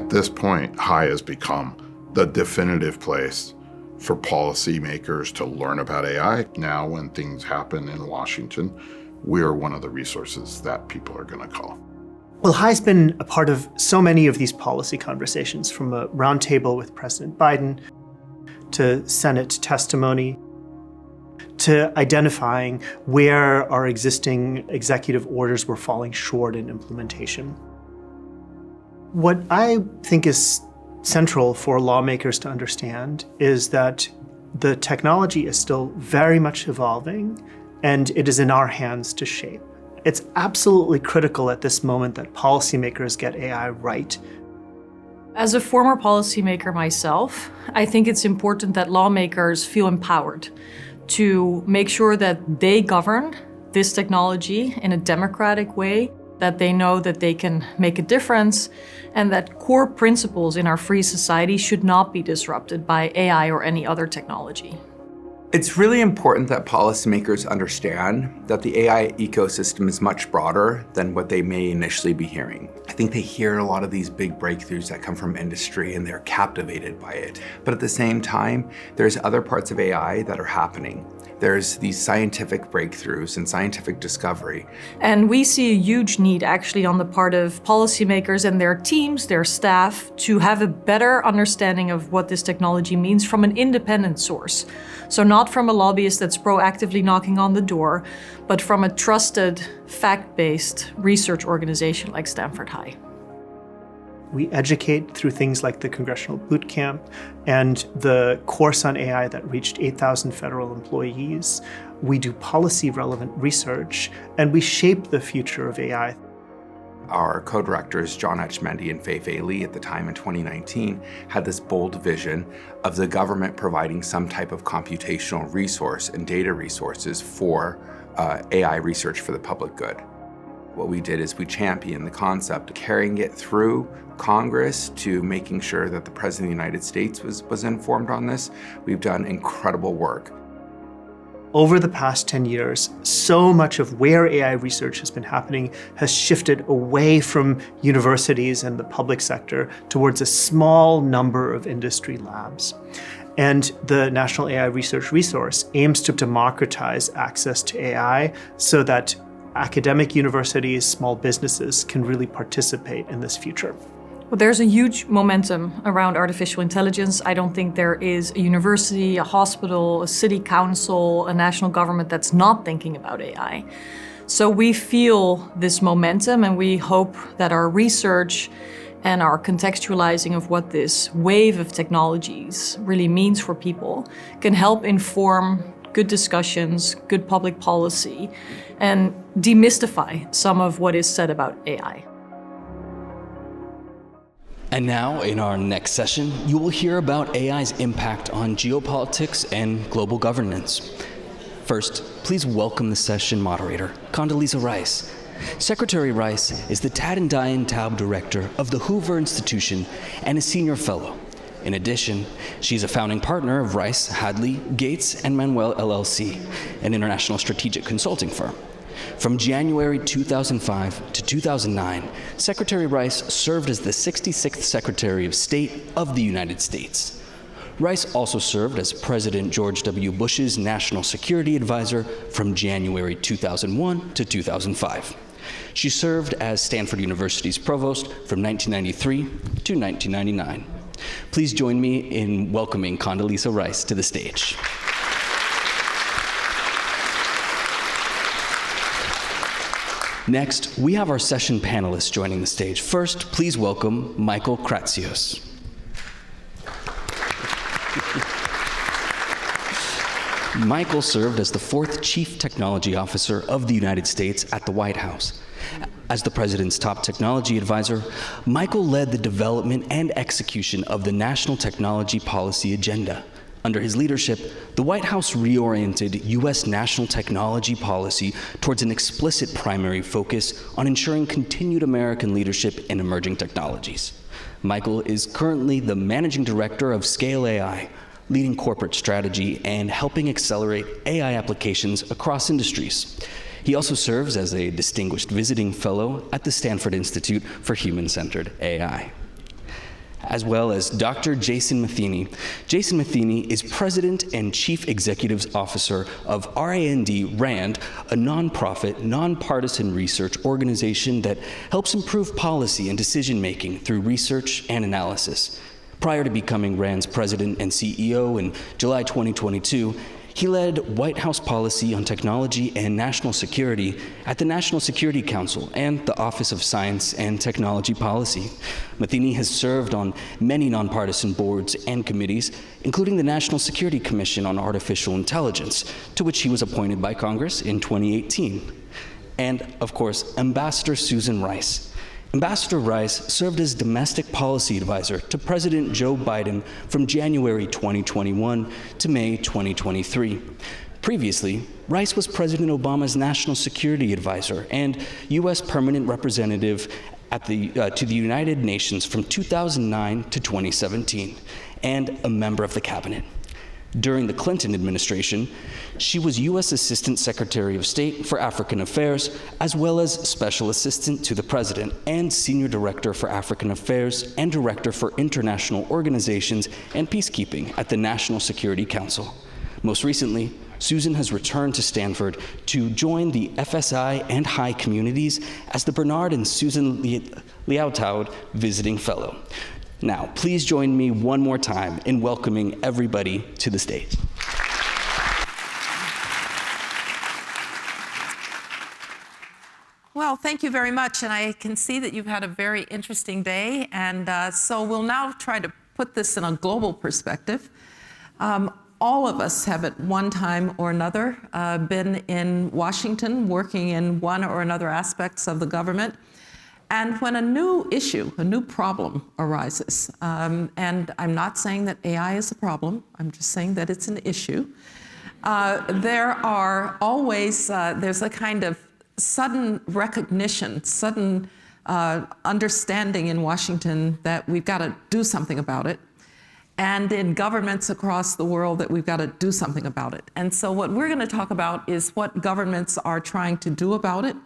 At this point, HI has become the definitive place for policymakers to learn about AI. Now, when things happen in Washington, we're one of the resources that people are going to call. Well, HI's been a part of so many of these policy conversations, from a roundtable with President Biden to Senate testimony to identifying where our existing executive orders were falling short in implementation. What I think is central for lawmakers to understand is that the technology is still very much evolving, and it is in our hands to shape. It's absolutely critical at this moment that policymakers get AI right. As a former policymaker myself, I think it's important that lawmakers feel empowered to make sure that they govern this technology in a democratic way, that they know that they can make a difference, and that core principles in our free society should not be disrupted by AI or any other technology. It's really important that policymakers understand that the AI ecosystem is much broader than what they may initially be hearing. I think they hear a lot of these big breakthroughs that come from industry and they're captivated by it. But at the same time, there's other parts of AI that are happening. There's these scientific breakthroughs and scientific discovery. And we see a huge need actually on the part of policymakers and their teams, their staff, to have a better understanding of what this technology means from an independent source. So not from a lobbyist that's proactively knocking on the door, but from a trusted, fact-based research organization like Stanford High. We educate through things like the Congressional Boot Camp and the course on AI that reached 8,000 federal employees. We do policy-relevant research, and we shape the future of AI. Our co-directors, John Etchemendy and Fei Li, at the time in 2019, had this bold vision of the government providing some type of computational resource and data resources for AI research for the public good. What we did is we championed the concept, carrying it through Congress to making sure that the President of the United States was informed on this. We've done incredible work. Over the past 10 years, so much of where AI research has been happening has shifted away from universities and the public sector towards a small number of industry labs. And the National AI Research Resource aims to democratize access to AI so that academic universities, small businesses can really participate in this future. Well, there's a huge momentum around artificial intelligence. I don't think there is a university, a hospital, a city council, a national government that's not thinking about AI. So we feel this momentum, and we hope that our research and our contextualizing of what this wave of technologies really means for people can help inform good discussions, good public policy, and demystify some of what is said about AI. And now, in our next session, you will hear about AI's impact on geopolitics and global governance. First, please welcome the session moderator, Condoleezza Rice. Secretary Rice is the Tad and Dianne Taube Director of the Hoover Institution and a Senior Fellow. In addition, she's a founding partner of Rice, Hadley, Gates, and Manuel LLC, an international strategic consulting firm. From January 2005 to 2009, Secretary Rice served as the 66th Secretary of State of the United States. Rice also served as President George W. Bush's National Security Advisor from January 2001 to 2005. She served as Stanford University's Provost from 1993 to 1999. Please join me in welcoming Condoleezza Rice to the stage. Next, we have our session panelists joining the stage. First, please welcome Michael Kratsios. Michael served as the 4th Chief Technology Officer of the United States at the White House. As the President's top technology advisor, Michael led the development and execution of the National Technology Policy Agenda. Under his leadership, the White House reoriented U.S. national technology policy towards an explicit primary focus on ensuring continued American leadership in emerging technologies. Michael is currently the Managing Director of Scale AI, leading corporate strategy and helping accelerate AI applications across industries. He also serves as a distinguished visiting fellow at the Stanford Institute for Human-Centered AI. as well as Dr. Jason Matheny. Jason Matheny is President and Chief Executive Officer of RAND, a nonprofit, nonpartisan research organization that helps improve policy and decision-making through research and analysis. Prior to becoming RAND's president and CEO in July 2022, he led White House policy on technology and national security at the National Security Council and the Office of Science and Technology Policy. Matheny has served on many nonpartisan boards and committees, including the National Security Commission on Artificial Intelligence, to which he was appointed by Congress in 2018. And, of course, Ambassador Susan Rice. Ambassador Rice served as domestic policy advisor to President Joe Biden from January 2021 to May 2023. Previously, Rice was President Obama's national security advisor and U.S. permanent representative to the United Nations from 2009 to 2017, and a member of the cabinet. During the Clinton administration, she was U.S. Assistant Secretary of State for African Affairs, as well as Special Assistant to the President and Senior Director for African Affairs and Director for International Organizations and Peacekeeping at the National Security Council. Most recently, Susan has returned to Stanford to join the FSI and High communities as the Bernard and Susan Liautaud Visiting Fellow. Now, please join me one more time in welcoming everybody to the stage. Well, thank you very much, and I can see that you've had a very interesting day, and so we'll now try to put this in a global perspective. All of us have at one time or another been in Washington working in one or another aspects of the government. And when a new issue, a new problem arises, and I'm not saying that AI is a problem, I'm just saying that it's an issue, there are always, there's a kind of sudden recognition, sudden understanding in Washington that we've got to do something about it, and in governments across the world that we've got to do something about it. And so what we're going to talk about is what governments are trying to do about it,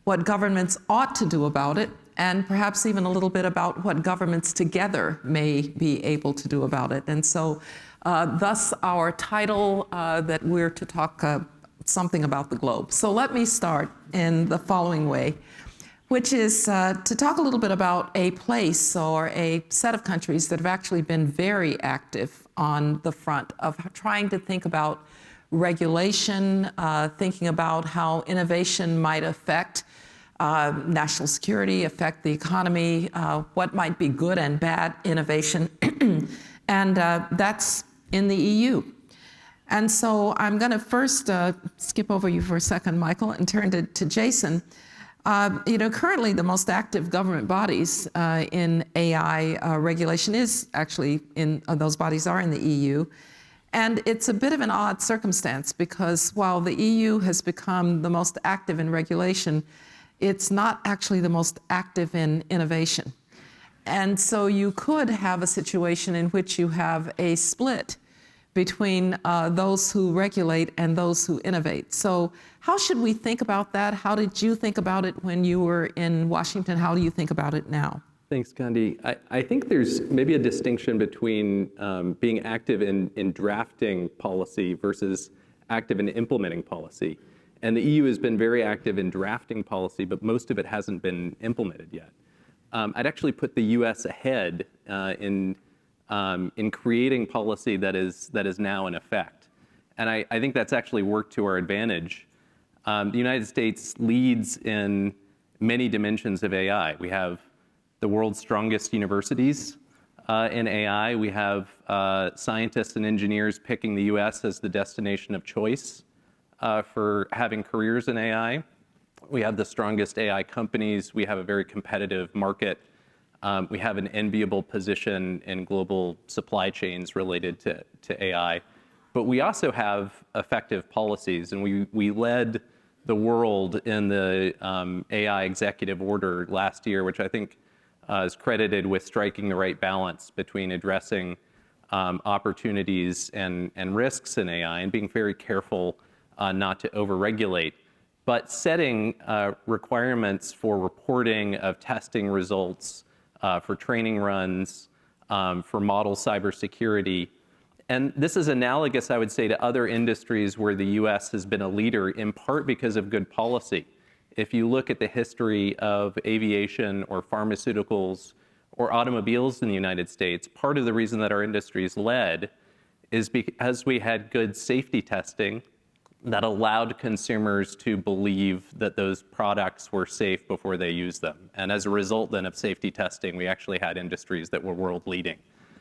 what governments ought to do about it, and perhaps even a little bit about what governments together may be able to do about it. And so thus our title that we're to talk something about the globe. So let me start in the following way, which is to talk a little bit about a place or a set of countries that have actually been very active on the front of trying to think about regulation, thinking about how innovation might affect national security, affect the economy, what might be good and bad innovation, and that's in the EU. And so I'm going to first skip over you for a second, Michael, and turn to Jason. Currently the most active government bodies in AI regulation is actually those bodies are in the EU. And it's a bit of an odd circumstance because while the EU has become the most active in regulation, it's not actually the most active in innovation. And so you could have a situation in which you have a split between those who regulate and those who innovate. So how should we think about that? How did you think about it when you were in Washington? How do you think about it now? Thanks, Condi. I think there's maybe a distinction between being active in drafting policy versus active in implementing policy. And the EU has been very active in drafting policy, but most of it hasn't been implemented yet. I'd actually put the US ahead in creating policy that is now in effect. And I think that's actually worked to our advantage. The United States leads in many dimensions of AI. We have the world's strongest universities in AI. We have scientists and engineers picking the US as the destination of choice for having careers in AI. We have the strongest AI companies. We have a very competitive market. We have an enviable position in global supply chains related to AI. But we also have effective policies, and we led the world in the AI executive order last year, which I think is credited with striking the right balance between addressing opportunities and risks in AI and being very careful not to overregulate, but setting requirements for reporting of testing results, for training runs, for model cybersecurity. And this is analogous, I would say, to other industries where the US has been a leader, in part because of good policy. If you look at the history of aviation or pharmaceuticals or automobiles in the United States, part of the reason that our industries led is because we had good safety testing that allowed consumers to believe that those products were safe before they used them. And as a result then of safety testing, we actually had industries that were world leading.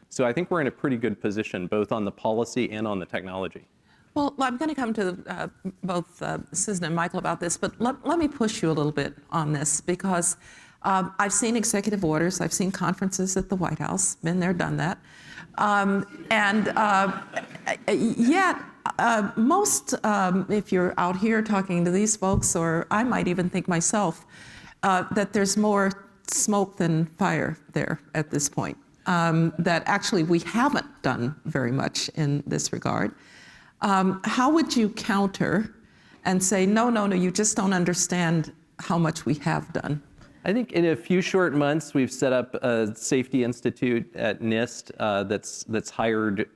So I think we're in a pretty good position, both on the policy and on the technology. Well, I'm going to come to both Susan and Michael about this, but let me push you a little bit on this, because I've seen executive orders, I've seen conferences at the White House, been there, done that. Yet, most, if you're out here talking to these folks, or I might even think myself, that there's more smoke than fire there at this point. That actually we haven't done very much in this regard. How would you counter and say, no, you just don't understand how much we have done? I think in a few short months, we've set up a safety institute at NIST that's hired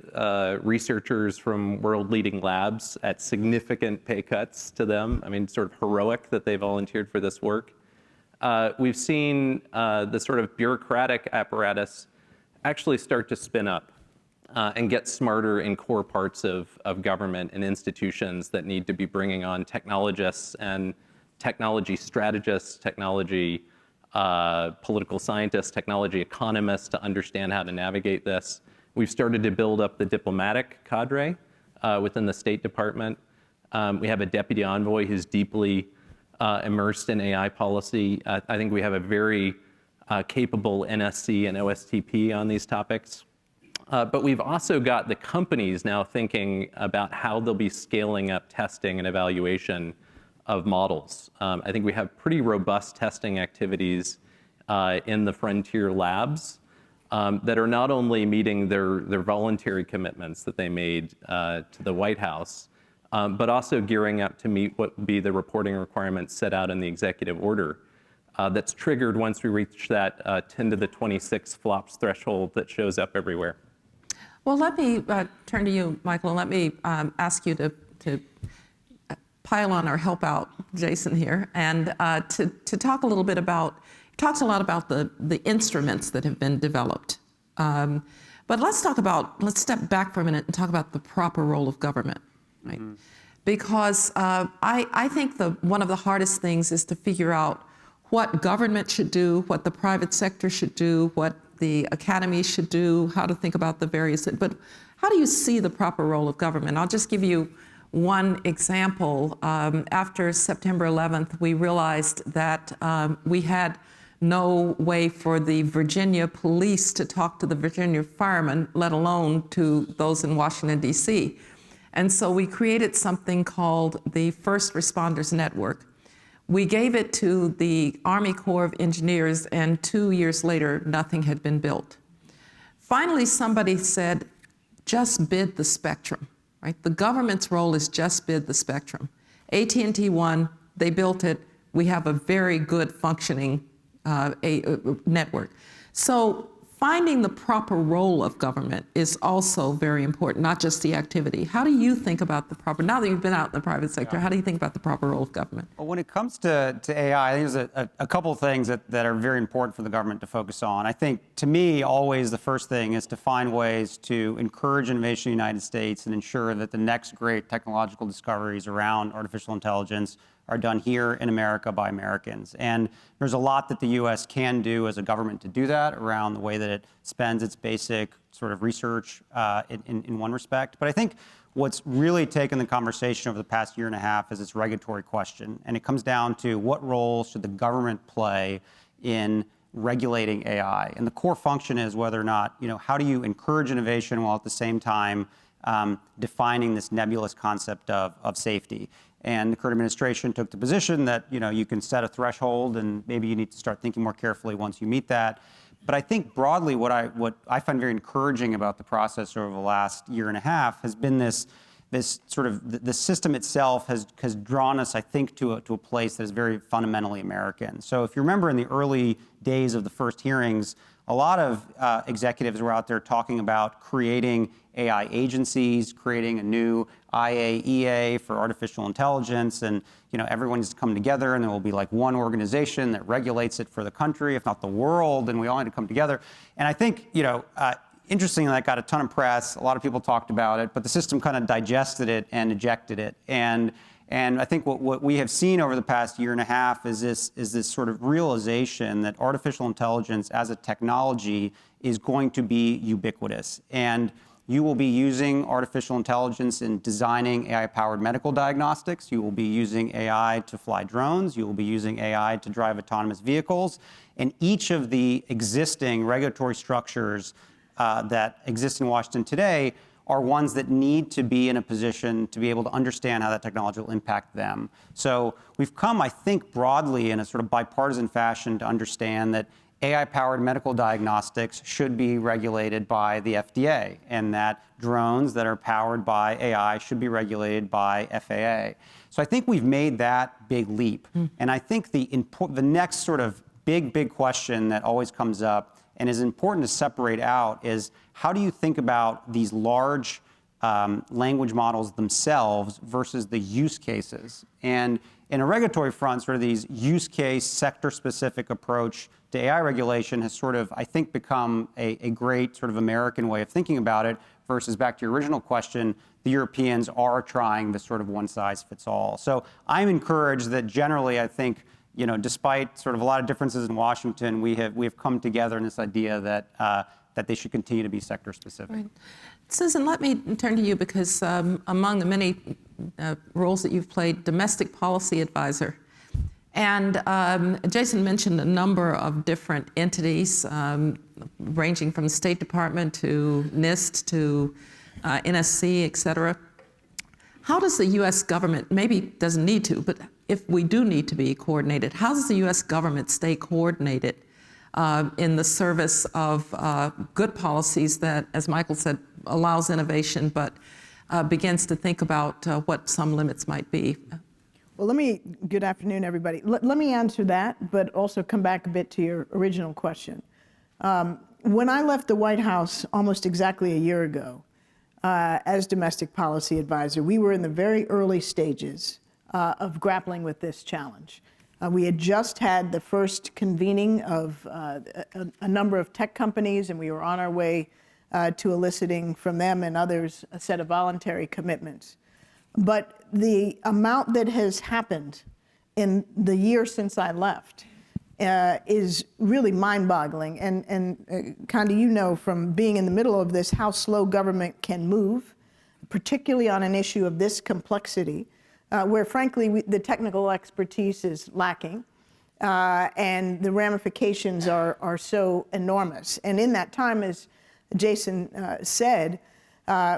researchers from world-leading labs at significant pay cuts to them. I mean, sort of heroic that they volunteered for this work. We've seen the sort of bureaucratic apparatus actually start to spin up and get smarter in core parts of government and institutions that need to be bringing on technologists and technology strategists, technology political scientists, technology economists to understand how to navigate this. We've started to build up the diplomatic cadre within the State Department. We have a deputy envoy who's deeply immersed in AI policy. I think we have a very capable NSC and OSTP on these topics. But we've also got the companies now thinking about how they'll be scaling up testing and evaluation of models. I think we have pretty robust testing activities in the frontier labs that are not only meeting their voluntary commitments that they made to the White House, but also gearing up to meet what would be the reporting requirements set out in the executive order that's triggered once we reach that 10 to the 26 flops threshold that shows up everywhere. Well, let me turn to you, Michael, and let me ask you to pile on or help out Jason here, and to talk a little bit about, talks a lot about the instruments that have been developed. But let's step back for a minute and talk about the proper role of government, right? Mm-hmm. Because I think one of the hardest things is to figure out what government should do, what the private sector should do, what the academy should do, how to think about the various, but how do you see the proper role of government? I'll just give you one example. After September 11th, we realized that we had no way for the Virginia police to talk to the Virginia firemen, let alone to those in Washington, D.C. And so we created something called the First Responders Network. We gave it to the Army Corps of Engineers, and 2 years later, nothing had been built. Finally, somebody said, just bid the spectrum, right? The government's role is just bid the spectrum. AT&T won, they built it, we have a very good functioning network. So finding the proper role of government is also very important, not just the activity. How do you think about the proper, now that you've been out in the private sector, how do you think about the proper role of government? Well, when it comes to AI, I think there's a couple of things that are very important for the government to focus on. I think, to me, always the first thing is to find ways to encourage innovation in the United States and ensure that the next great technological discoveries around artificial intelligence are done here in America by Americans. And there's a lot that the U.S. can do as a government to do that around the way that it spends its basic sort of research in one respect. But I think what's really taken the conversation over the past year and a half is this regulatory question. And it comes down to what role should the government play in regulating AI? And the core function is whether or not, how do you encourage innovation while at the same time defining this nebulous concept of safety? And the current administration took the position that you can set a threshold, and maybe you need to start thinking more carefully once you meet that. But I think broadly, what I find very encouraging about the process over the last year and a half has been this this sort of the system itself has drawn us, I think, to a place that is very fundamentally American. So if you remember in the early days of the first hearings, a lot of executives were out there talking about creating AI agencies, creating a new IAEA for artificial intelligence, and everyone needs to come together, and there will be like one organization that regulates it for the country, if not the world, and we all need to come together. And I think, interestingly, that got a ton of press. A lot of people talked about it, but the system kind of digested it and ejected it. And I think what we have seen over the past year and a half is this sort of realization that artificial intelligence as a technology is going to be ubiquitous. And you will be using artificial intelligence in designing AI-powered medical diagnostics. You will be using AI to fly drones. You will be using AI to drive autonomous vehicles. And each of the existing regulatory structures that exist in Washington today are ones that need to be in a position to be able to understand how that technology will impact them. So we've come, I think, broadly in a sort of bipartisan fashion to understand that AI-powered medical diagnostics should be regulated by the FDA, and that drones that are powered by AI should be regulated by FAA. So I think we've made that big leap. And I think the next sort of big question that always comes up and is important to separate out is how do you think about these large language models themselves versus the use cases? And in a regulatory front, sort of these use case, sector-specific approach to AI regulation has sort of, I think, become a great sort of American way of thinking about it versus, back to your original question, the Europeans are trying this sort of one-size-fits-all. So I'm encouraged that generally, I think, despite sort of a lot of differences in Washington, we have come together in this idea that they should continue to be sector-specific. Right. Susan, let me turn to you because among the many roles that you've played, domestic policy advisor. And Jason mentioned a number of different entities, ranging from the State Department to NIST to NSC, et cetera. How does the U.S. government, maybe doesn't need to, but if we do need to be coordinated, how does the U.S. government stay coordinated in the service of good policies that, as Michael said, allows innovation, but begins to think about what some limits might be? Well, good afternoon, everybody. Let me answer that, but also come back a bit to your original question. When I left the White House almost exactly a year ago as domestic policy advisor, we were in the very early stages of grappling with this challenge. We had just had the first convening of a number of tech companies, and we were on our way to eliciting from them and others a set of voluntary commitments. But the amount that has happened in the year since I left is really mind-boggling. And Conda, from being in the middle of this, how slow government can move, particularly on an issue of this complexity, where frankly the technical expertise is lacking, and the ramifications are so enormous. And in that time, as Jason said,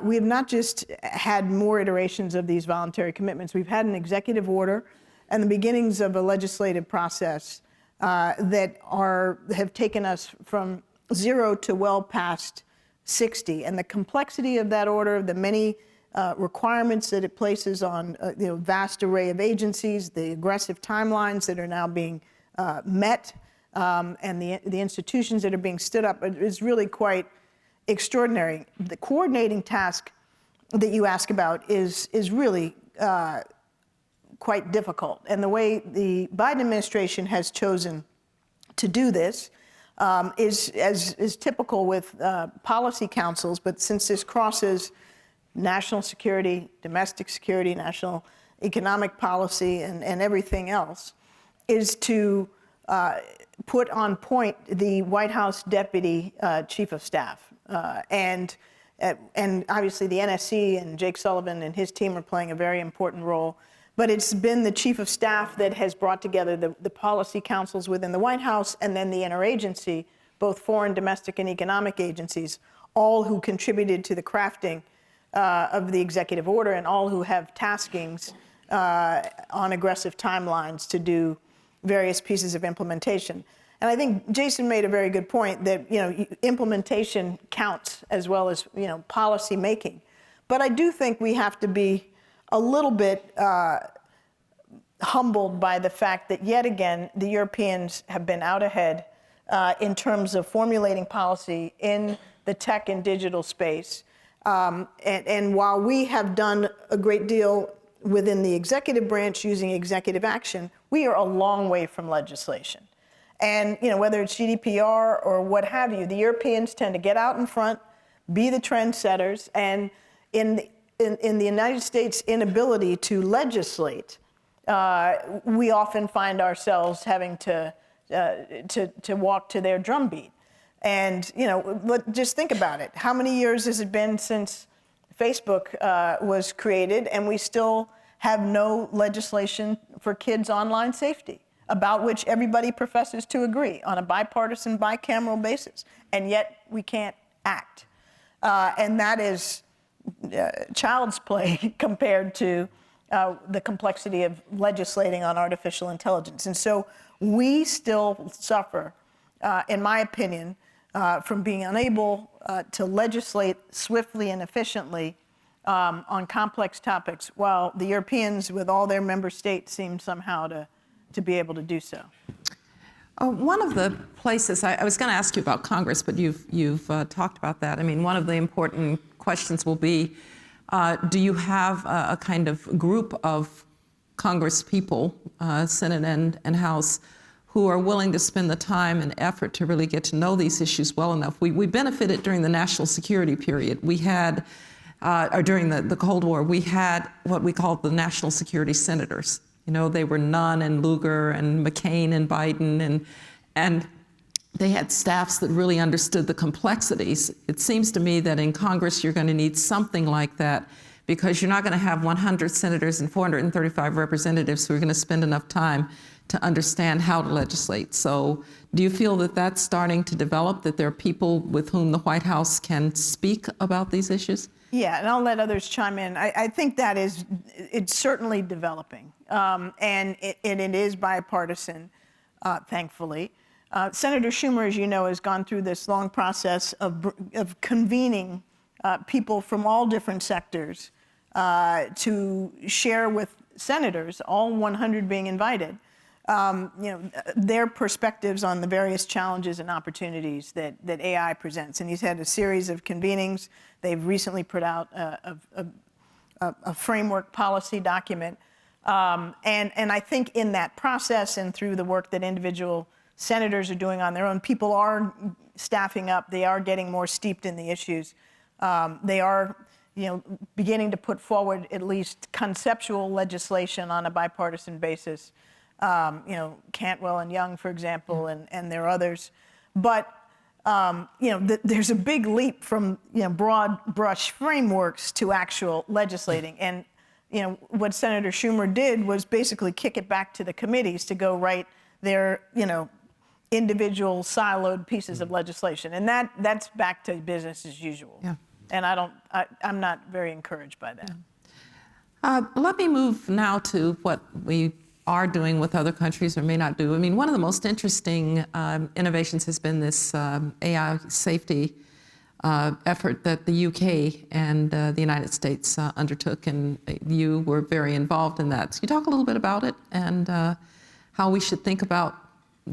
we have not just had more iterations of these voluntary commitments, we've had an executive order and the beginnings of a legislative process that have taken us from 0 to well past 60. And the complexity of that order, the many requirements that it places on a vast array of agencies, the aggressive timelines that are now being met, and the institutions that are being stood up, is really quite extraordinary. The coordinating task that you ask about is really quite difficult. And the way the Biden administration has chosen to do this is typical with policy councils, but since this crosses national security, domestic security, national economic policy, and everything else, is to put on point the White House Deputy Chief of Staff. And obviously the NSC and Jake Sullivan and his team are playing a very important role. But it's been the Chief of Staff that has brought together the policy councils within the White House and then the interagency, both foreign, domestic, and economic agencies, all who contributed to the crafting of the executive order and all who have taskings on aggressive timelines to do various pieces of implementation. And I think Jason made a very good point that implementation counts as well as policy making. But I do think we have to be a little bit humbled by the fact that, yet again, the Europeans have been out ahead in terms of formulating policy in the tech and digital space. And while we have done a great deal within the executive branch using executive action, we are a long way from legislation. And whether it's GDPR or what have you, the Europeans tend to get out in front, be the trendsetters, and in the United States' inability to legislate, we often find ourselves having to walk to their drumbeat. And just think about it. How many years has it been since Facebook was created, and we still have no legislation for kids' online safety, about which everybody professes to agree on a bipartisan, bicameral basis, and yet we can't act. And that is child's play compared to the complexity of legislating on artificial intelligence. And so we still suffer, in my opinion, from being unable to legislate swiftly and efficiently on complex topics, while the Europeans, with all their member states, seem somehow to be able to do so. One of the places, I was going to ask you about Congress, but you've talked about that. I mean, one of the important questions will be, do you have a kind of group of Congress people, Senate and House, who are willing to spend the time and effort to really get to know these issues well enough? We benefited during the national security period. We had, or during the Cold War, we had what we called the national security senators. They were Nunn and Lugar and McCain and Biden, and they had staffs that really understood the complexities. It seems to me that in Congress you're going to need something like that, because you're not going to have 100 senators and 435 representatives who are going to spend enough time to understand how to legislate. So do you feel that that's starting to develop, that there are people with whom the White House can speak about these issues? Yeah, and I'll let others chime in. I think that it's certainly developing, and it is bipartisan, thankfully. Senator Schumer, as you know, has gone through this long process of convening people from all different sectors to share with senators, all 100 being invited, their perspectives on the various challenges and opportunities that AI presents. And he's had a series of convenings. They've recently put out a framework policy document. And I think in that process and through the work that individual senators are doing on their own, people are staffing up. They are getting more steeped in the issues. They are beginning to put forward at least conceptual legislation on a bipartisan basis. Cantwell and Young, for example, and there are others. But, there's a big leap from, broad brush frameworks to actual legislating. And, what Senator Schumer did was basically kick it back to the committees to go write their, individual siloed pieces of legislation. And that's back to business as usual. Yeah. And I'm not very encouraged by that. Yeah. Let me move now to what we are doing with other countries or may not do. I mean, one of the most interesting innovations has been this AI safety effort that the UK and the United States undertook, and you were very involved in that. So you talk a little bit about it and how we should think about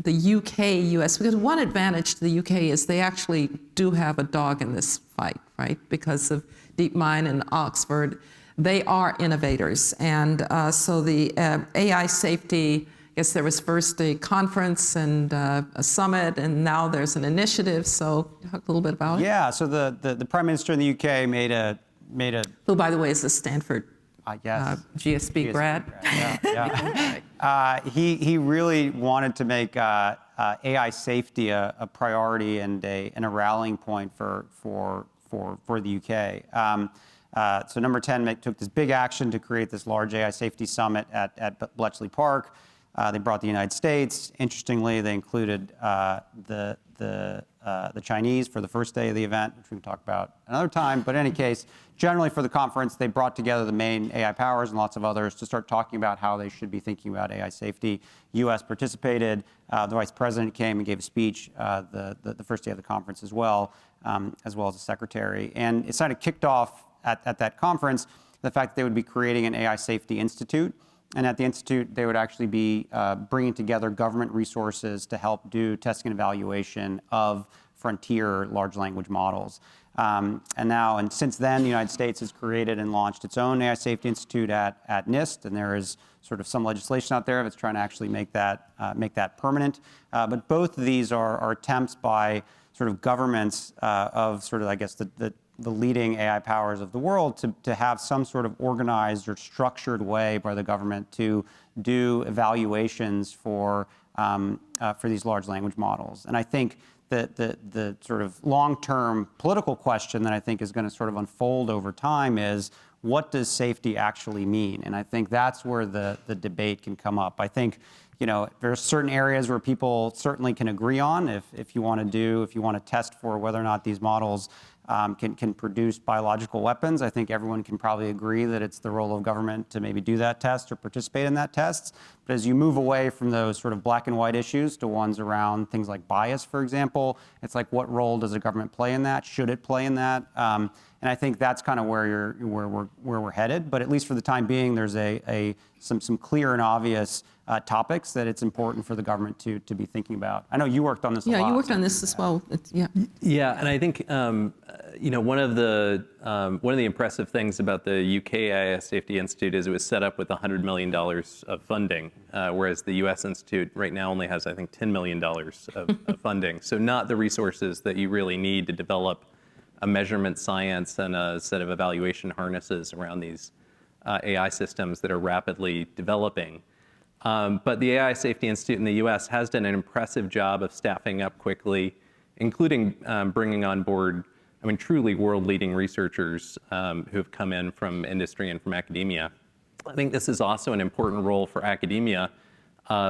the UK-US, because one advantage to the UK is they actually do have a dog in this fight, right? Because of DeepMind and Oxford. They are innovators, and so the AI safety, I guess there was first a conference and a summit, and now there's an initiative, so talk a little bit about it. Yeah, so the Prime Minister in the UK made a who, by the way, is a Stanford GSB grad. Yeah. He really wanted to make AI safety a priority and a rallying point for the UK. So number 10 took this big action to create this large AI safety summit at Bletchley Park. They brought the United States. Interestingly, they included the Chinese for the first day of the event, which we can talk about another time. But in any case, generally for the conference, they brought together the main AI powers and lots of others to start talking about how they should be thinking about AI safety. U.S. participated. The Vice President came and gave a speech the first day of the conference as well as the Secretary. And it kind of kicked off at that conference, the fact that they would be creating an AI Safety Institute. And at the Institute, they would actually be bringing together government resources to help do testing and evaluation of frontier large language models. And since then, the United States has created and launched its own AI Safety Institute at NIST, and there is sort of some legislation out there that's trying to actually make that permanent. But both of these are attempts by sort of governments of sort of, I guess, the leading AI powers of the world to have some sort of organized or structured way by the government to do evaluations for these large language models. And I think that the sort of long-term political question that I think is going to sort of unfold over time is, what does safety actually mean? And I think that's where the debate can come up. I think, there are certain areas where people certainly can agree on if you want to test for whether or not these models can produce biological weapons. I think everyone can probably agree that it's the role of government to maybe do that test or participate in that test. But as you move away from those sort of black and white issues to ones around things like bias, for example, it's like, what role does the government play in that? Should it play in that? And I think that's kind of where we're headed. But at least for the time being, there's some clear and obvious topics that it's important for the government to be thinking about. I know you worked on this a lot. Yeah, you worked on this as well. Yeah, and I think one of the impressive things about the UK AI Safety Institute is it was set up with $100 million of funding, whereas the US Institute right now only has, I think, $10 million of funding. So not the resources that you really need to develop a measurement science and a set of evaluation harnesses around these AI systems that are rapidly developing. But the AI Safety Institute in the US has done an impressive job of staffing up quickly, including bringing on board, truly world-leading researchers who have come in from industry and from academia. I think this is also an important role for academia.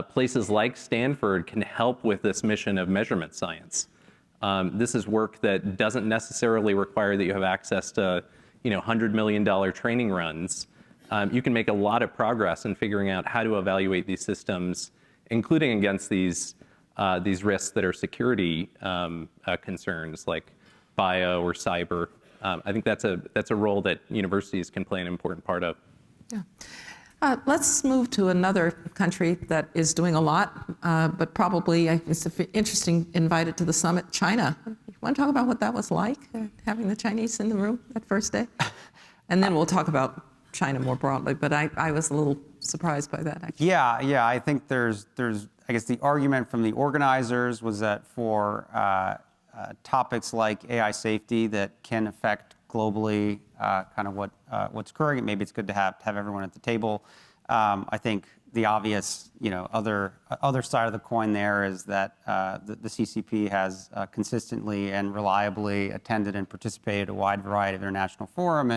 Places like Stanford can help with this mission of measurement science. This is work that doesn't necessarily require that you have access to, $100 million training runs. You can make a lot of progress in figuring out how to evaluate these systems, including against these risks that are security concerns like bio or cyber. I think that's a role that universities can play an important part of. Yeah. Let's move to another country that is doing a lot, but probably it's interesting, invited to the summit, China. You want to talk about what that was like, having the Chinese in the room that first day? And then we'll talk about China more broadly, but I was a little surprised by that, actually. Yeah, I think there's I guess the argument from the organizers was that for topics like AI safety that can affect globally kind of what's occurring, maybe it's good to have everyone at the table. I think the obvious, other side of the coin there is that the CCP has consistently and reliably attended and participated in a wide variety of international forum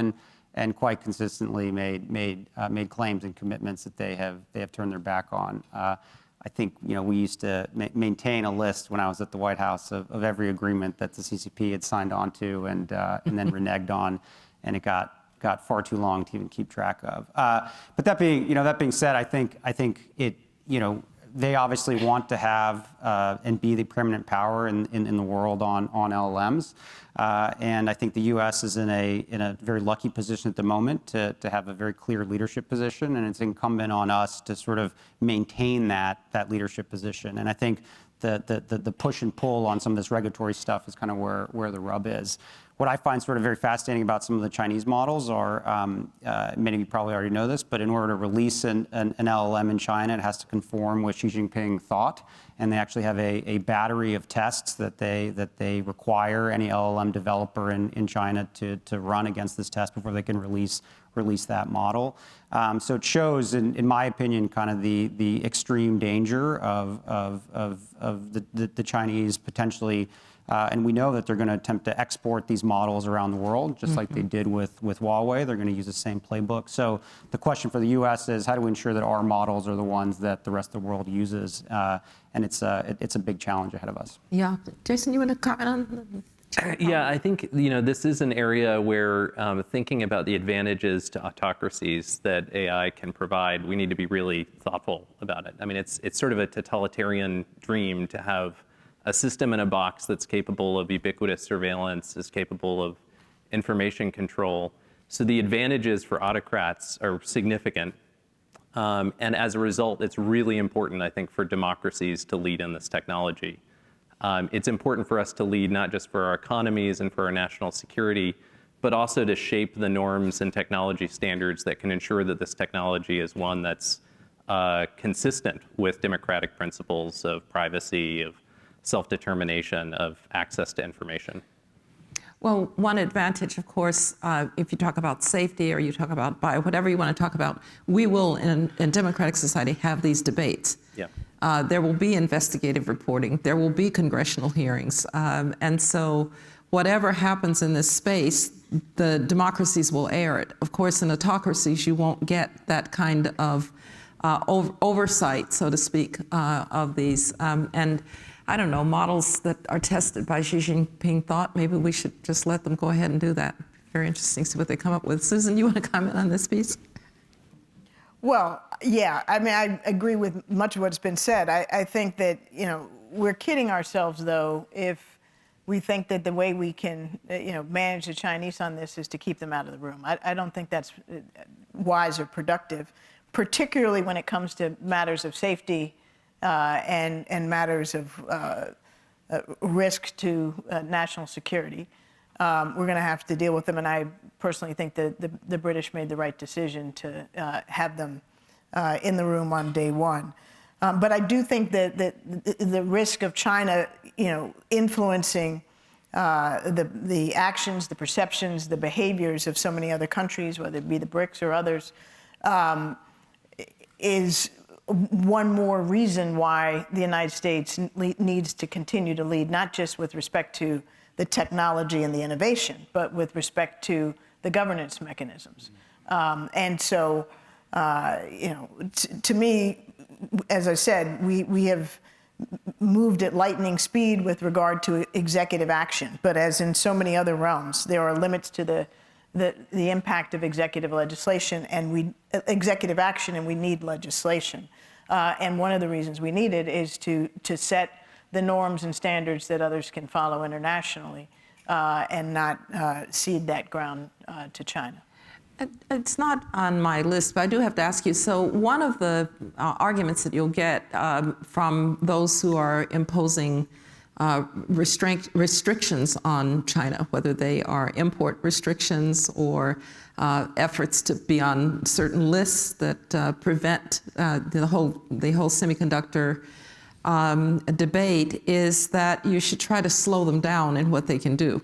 and quite consistently made claims and commitments that they have turned their back on. I think we used to maintain a list when I was at the White House of every agreement that the CCP had signed on to and then reneged on, and it got far too long to even keep track of. But that being said, I think it they obviously want to have and be the preeminent power in the world on LLMs. And I think the U.S. is in a very lucky position at the moment to have a very clear leadership position, and it's incumbent on us to sort of maintain that leadership position. And I think the push and pull on some of this regulatory stuff is kind of where the rub is. What I find sort of very fascinating about some of the Chinese models are, many of you probably already know this, but in order to release an LLM in China, it has to conform with Xi Jinping thought. And they actually have a battery of tests that they require any LLM developer in China to run against this test before they can release that model. So it shows, in my opinion, kind of the extreme danger of the Chinese potentially. And we know that they're going to attempt to export these models around the world, just like they did with Huawei. They're going to use the same playbook. So the question for the U.S. is, how do we ensure that our models are the ones that the rest of the world uses? And it's a big challenge ahead of us. Yeah. Jason, you want to comment on that? Yeah, I think this is an area where thinking about the advantages to autocracies that AI can provide, we need to be really thoughtful about it. I mean, it's sort of a totalitarian dream to have a system in a box that's capable of ubiquitous surveillance, is capable of information control. So the advantages for autocrats are significant. And as a result, it's really important, I think, for democracies to lead in this technology. It's important for us to lead not just for our economies and for our national security, but also to shape the norms and technology standards that can ensure that this technology is one that's consistent with democratic principles of privacy, of self-determination, of access to information. Well, one advantage, of course, if you talk about safety or you talk about whatever you want to talk about, we will, in democratic society, have these debates. Yeah. There will be investigative reporting. There will be congressional hearings. And so whatever happens in this space, the democracies will air it. Of course, in autocracies, you won't get that kind of oversight, so to speak, of these. And I don't know, models that are tested by Xi Jinping thought maybe we should just let them go ahead and do that. Very interesting to see what they come up with. Susan, you want to comment on this piece? Well, yeah, I mean, I agree with much of what's been said. I think that, we're kidding ourselves, though, if we think that the way we can, manage the Chinese on this is to keep them out of the room. I don't think that's wise or productive, particularly when it comes to matters of safety and matters of risk to national security. We're going to have to deal with them, and I personally think that the British made the right decision to have them in the room on day one. But I do think that the risk of China, influencing the actions, the perceptions, the behaviors of so many other countries, whether it be the BRICS or others, is one more reason why the United States needs to continue to lead, not just with respect to the technology and the innovation, but with respect to the governance mechanisms. And so, to me, as I said, we have moved at lightning speed with regard to executive action. But as in so many other realms, there are limits to the impact of executive legislation and executive action, and we need legislation. And one of the reasons we need it is to set the norms and standards that others can follow internationally and not cede that ground to China. It's not on my list, but I do have to ask you. So one of the arguments that you'll get from those who are imposing restrictions on China, whether they are import restrictions or efforts to be on certain lists that prevent the whole semiconductor debate, is that you should try to slow them down in what they can do.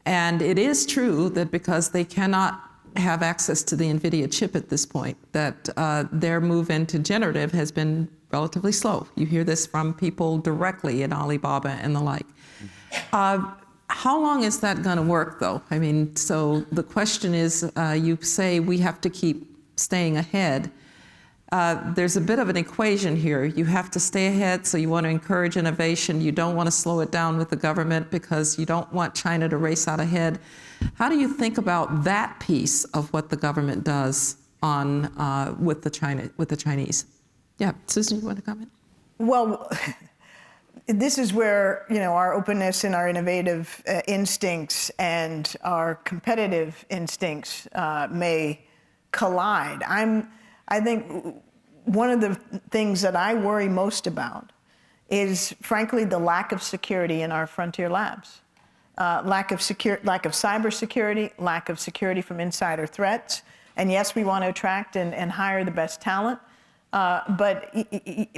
And it is true that because they cannot have access to the NVIDIA chip at this point, that their move into generative has been relatively slow. You hear this from people directly in Alibaba and the like. How long is that going to work, though? I mean, so the question is, you say we have to keep staying ahead. There's a bit of an equation here. You have to stay ahead, so you want to encourage innovation. You don't want to slow it down with the government because you don't want China to race out ahead. How do you think about that piece of what the government does on with the Chinese? Yeah, Susan, you want to comment? Well, this is where our openness and our innovative instincts and our competitive instincts may collide. I think one of the things that I worry most about is, frankly, the lack of security in our frontier labs. Lack of cybersecurity, lack of security from insider threats. And yes, we want to attract and hire the best talent. But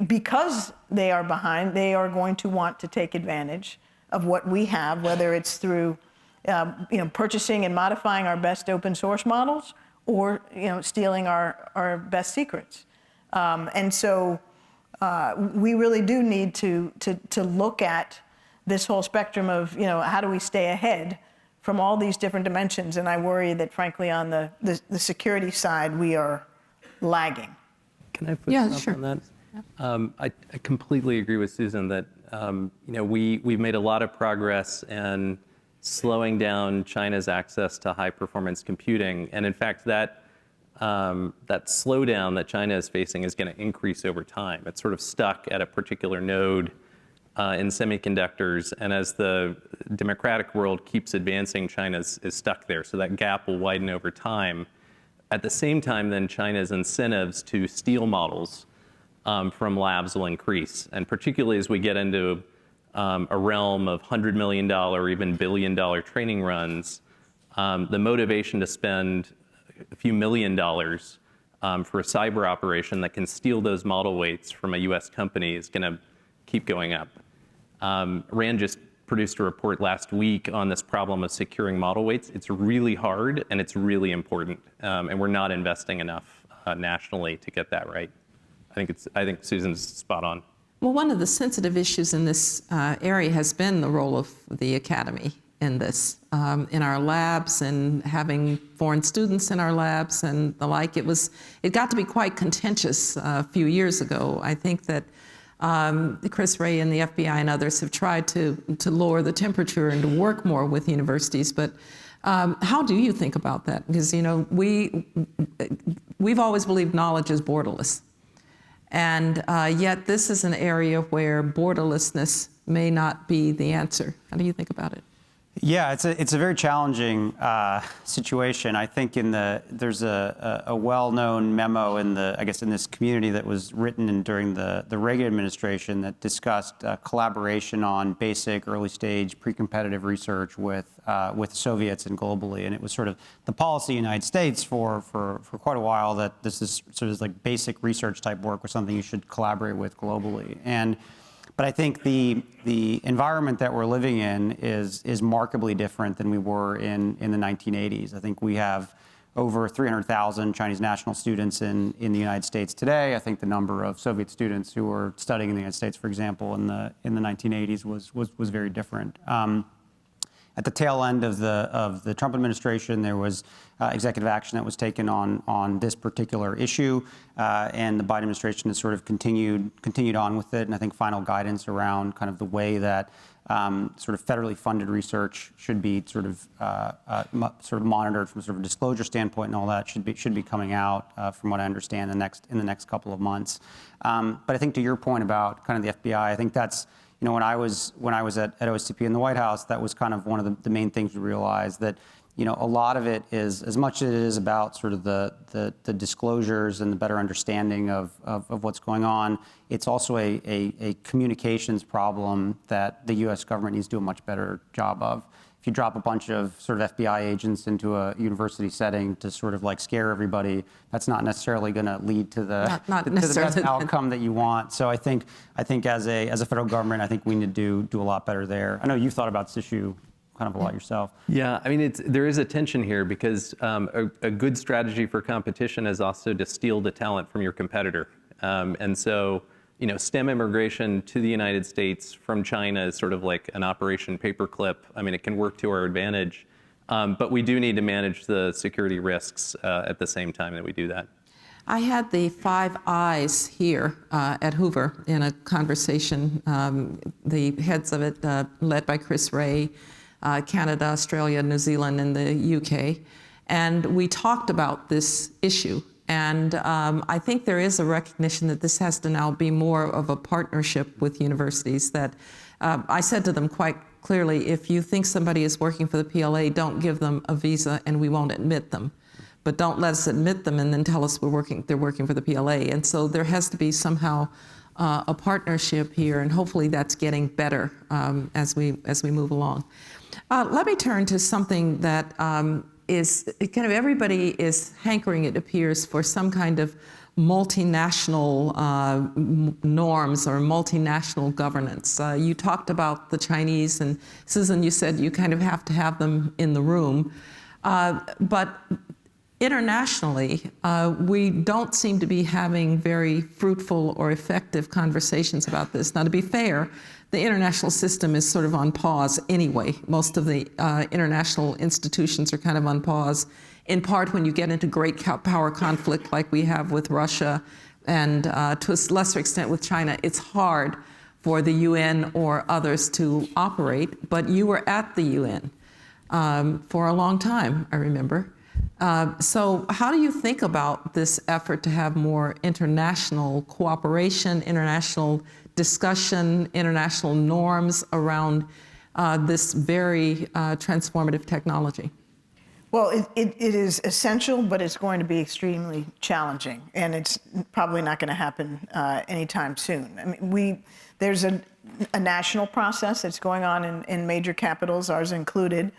because they are behind, they are going to want to take advantage of what we have, whether it's through purchasing and modifying our best open source models, or stealing our best secrets. And so we really do need to look at this whole spectrum of how do we stay ahead from all these different dimensions. And I worry that, frankly, on the security side, we are lagging. Can I put on that? I completely agree with Susan that we've made a lot of progress in slowing down China's access to high-performance computing, and in fact, that slowdown that China is facing is going to increase over time. It's sort of stuck at a particular node in semiconductors, and as the democratic world keeps advancing, China is stuck there. So that gap will widen over time. At the same time, then China's incentives to steal models from labs will increase, and particularly as we get into a realm of $100 million or even billion-dollar training runs, the motivation to spend a few $1 million for a cyber operation that can steal those model weights from a U.S. company is going to keep going up. RAND just produced a report last week on this problem of securing model weights. It's really hard and it's really important, and we're not investing enough nationally to get that right. I think Susan's spot on. Well, one of the sensitive issues in this area has been the role of the academy in this, in our labs and having foreign students in our labs and the like. It got to be quite contentious a few years ago. I think that Chris Wray and the FBI and others have tried to lower the temperature and to work more with universities. But how do you think about that? Because we've always believed knowledge is borderless. And yet this is an area where borderlessness may not be the answer. How do you think about it? Yeah, it's a very challenging situation. I think there's a well-known memo in this community that was written during the Reagan administration that discussed collaboration on basic early stage pre-competitive research with Soviets and globally, and it was sort of the policy in the United States for quite a while that this is sort of like basic research type work was something you should collaborate with globally. But I think the environment that we're living in is markedly different than we were in the 1980s. I think we have over 300,000 Chinese national students in the United States today. I think the number of Soviet students who were studying in the United States, for example, in the 1980s was very different. At the tail end of the Trump administration, there was executive action that was taken on this particular issue, and the Biden administration has sort of continued on with it. And I think final guidance around kind of the way that sort of federally funded research should be sort of monitored from sort of a disclosure standpoint and all that should be coming out, from what I understand, in the next couple of months. But I think to your point about kind of the FBI, I think that's, when I was at OSCP in the White House, that was kind of one of the main things we realized, that a lot of it is, as much as it is about sort of the disclosures and the better understanding of what's going on, it's also a communications problem that the U.S. government needs to do a much better job of. If you drop a bunch of sort of FBI agents into a university setting to sort of like scare everybody, that's not necessarily going to lead to the best outcome that you want. So I think as a federal government, I think we need to do a lot better there. I know you've thought about this issue kind of a lot yourself. Yeah, I mean, there is a tension here because a good strategy for competition is also to steal the talent from your competitor. And so, STEM immigration to the United States from China is sort of like an Operation Paperclip. I mean, it can work to our advantage, but we do need to manage the security risks at the same time that we do that. I had the 5 Eyes here at Hoover in a conversation, the heads of it led by Chris Wray, Canada, Australia, New Zealand, and the UK. And we talked about this issue. And I think there is a recognition that this has to now be more of a partnership with universities. That I said to them quite clearly, if you think somebody is working for the PLA, don't give them a visa and we won't admit them. But don't let us admit them and then tell us they're working for the PLA. And so there has to be somehow a partnership here, and hopefully that's getting better as we move along. Let me turn to something that is kind of everybody is hankering, it appears, for some kind of multinational norms or multinational governance. You talked about the Chinese, and Susan, you said you kind of have to have them in the room. But internationally, we don't seem to be having very fruitful or effective conversations about this. Now, to be fair, the international system is sort of on pause anyway. Most of the international institutions are kind of on pause, in part when you get into great power conflict like we have with Russia, and to a lesser extent with China. It's hard for the UN or others to operate, but you were at the UN for a long time, I remember. So how do you think about this effort to have more international cooperation, international discussion, international norms around this very transformative technology? Well, it is essential, but it's going to be extremely challenging, and it's probably not going to happen anytime soon. I mean, there's a national process that's going on in major capitals, ours included,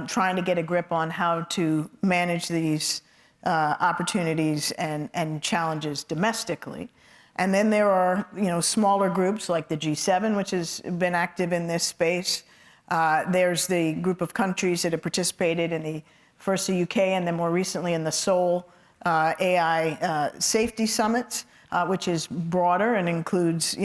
trying to get a grip on how to manage these opportunities and challenges domestically. And then there are, smaller groups like the G7, which has been active in this space. There's the group of countries that have participated in first the UK and then more recently in the Seoul AI Safety Summits, which is broader and includes,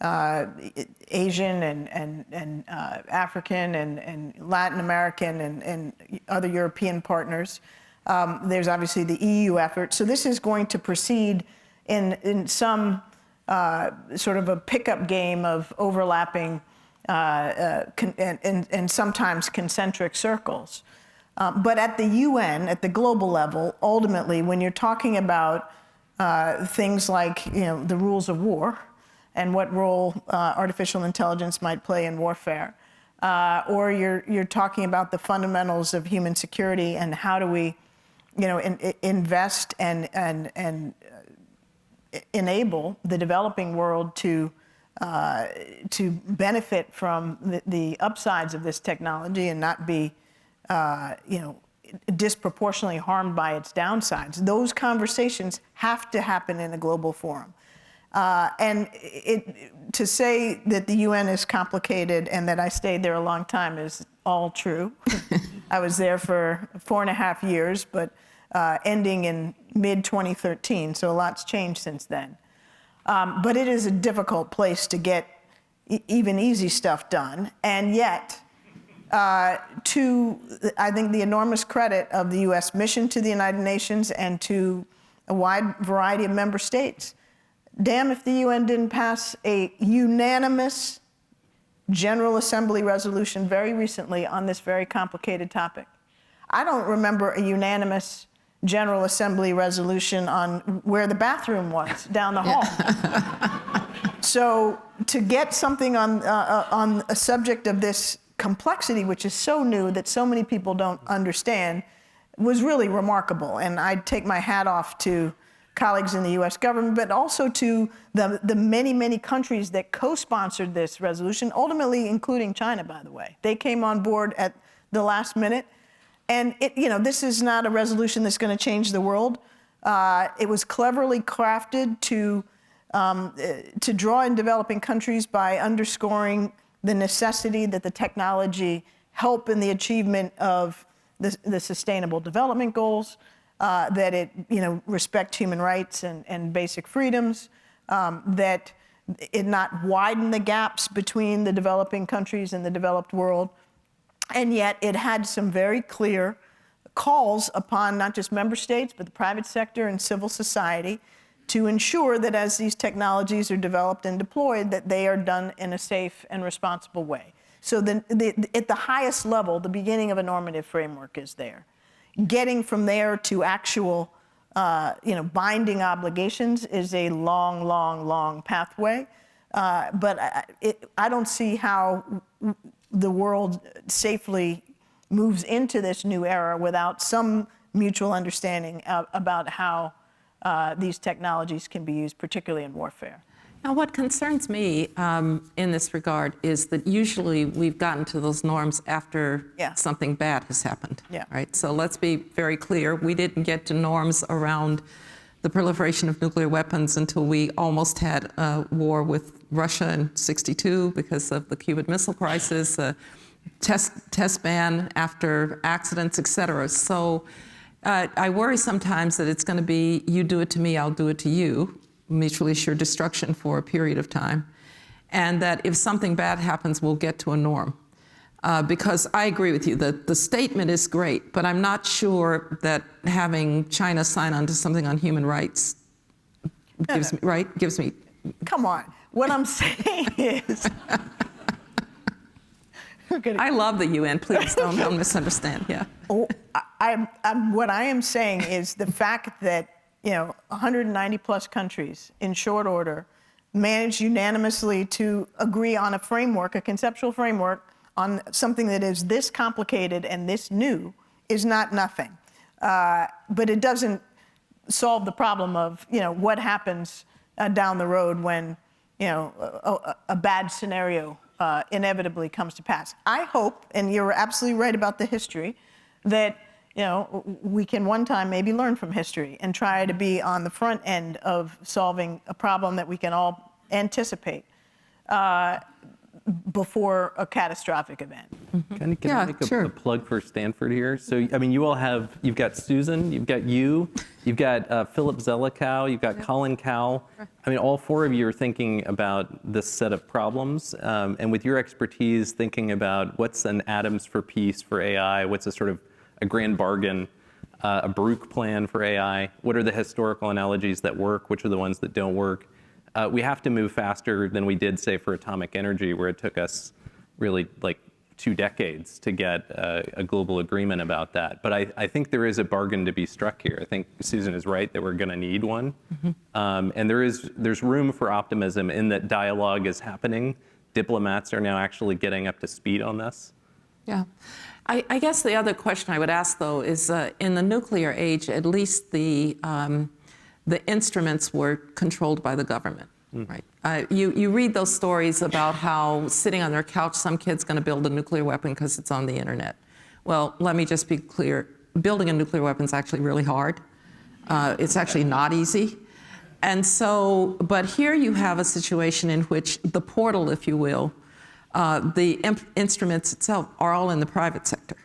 Asian and African and Latin American and other European partners. There's obviously the EU effort. So this is going to proceed in some sort of a pickup game of overlapping and sometimes concentric circles. But at the UN, at the global level, ultimately, when you're talking about things like the rules of war and what role artificial intelligence might play in warfare, or you're talking about the fundamentals of human security and how do we, invest and enable the developing world to benefit from the upsides of this technology and not be, disproportionately harmed by its downsides. Those conversations have to happen in a global forum. And to say that the UN is complicated and that I stayed there a long time is all true. I was there for 4.5 years, but ending in mid-2013, so a lot's changed since then. But it is a difficult place to get even easy stuff done, and yet, to, I think, the enormous credit of the U.S. mission to the United Nations and to a wide variety of member states, damn if the UN didn't pass a unanimous General Assembly resolution very recently on this very complicated topic. I don't remember a unanimous General Assembly resolution on where the bathroom was down the hall. So to get something on a subject of this complexity, which is so new that so many people don't understand, was really remarkable. And I take my hat off to colleagues in the US government, but also to the many, many countries that co-sponsored this resolution, ultimately including China, by the way. They came on board at the last minute. And this is not a resolution that's going to change the world. It was cleverly crafted to draw in developing countries by underscoring the necessity that the technology help in the achievement of the Sustainable Development Goals, that it respect human rights and basic freedoms, that it not widen the gaps between the developing countries and the developed world. And yet it had some very clear calls upon not just member states, but the private sector and civil society to ensure that as these technologies are developed and deployed, that they are done in a safe and responsible way. So at the highest level, the beginning of a normative framework is there. Getting from there to actual binding obligations is a long, long, long pathway. But I don't see how the world safely moves into this new era without some mutual understanding about how these technologies can be used, particularly in warfare. Now, what concerns me in this regard is that usually we've gotten to those norms after something bad has happened. Yeah. Right? So let's be very clear. We didn't get to norms around the proliferation of nuclear weapons until we almost had a war with Russia in '62 because of the Cuban Missile Crisis, test ban after accidents, et cetera. So I worry sometimes that it's going to be, you do it to me, I'll do it to you, mutually assured destruction for a period of time. And that if something bad happens, we'll get to a norm. Because I agree with you, that the statement is great, but I'm not sure that having China sign on to something on human rights gives me. Come on. What I'm saying is, I love the UN. Please don't misunderstand. Yeah. What I am saying is the fact that 190 plus countries in short order managed unanimously to agree on a framework, a conceptual framework, on something that is this complicated and this new is not nothing. But it doesn't solve the problem of, what happens down the road when, a bad scenario inevitably comes to pass. I hope, and you're absolutely right about the history, that we can one time maybe learn from history and try to be on the front end of solving a problem that we can all anticipate before a catastrophic event. Can I make a plug for Stanford here? So, you've got Susan, you've got you've got Philip Zelikow, you've got Colin Cowell. All four of you are thinking about this set of problems, and with your expertise, thinking about what's an atoms for peace for AI, what's a grand bargain, a Baruch plan for AI, what are the historical analogies that work, which are the ones that don't work. We have to move faster than we did, say, for atomic energy, where it took us really 2 decades to get a global agreement about that. But I think there is a bargain to be struck here. I think Susan is right that we're going to need one. And there's room for optimism in that dialogue is happening. Diplomats are now actually getting up to speed on this. Yeah. I guess the other question I would ask, though, is in the nuclear age, at least the instruments were controlled by the government, right? You read those stories about how sitting on their couch, some kid's going to build a nuclear weapon because it's on the internet. Well, let me just be clear. Building a nuclear weapon is actually really hard. It's actually not easy. And so, but here you have a situation in which the portal, if you will, the instruments itself are all in the private sector.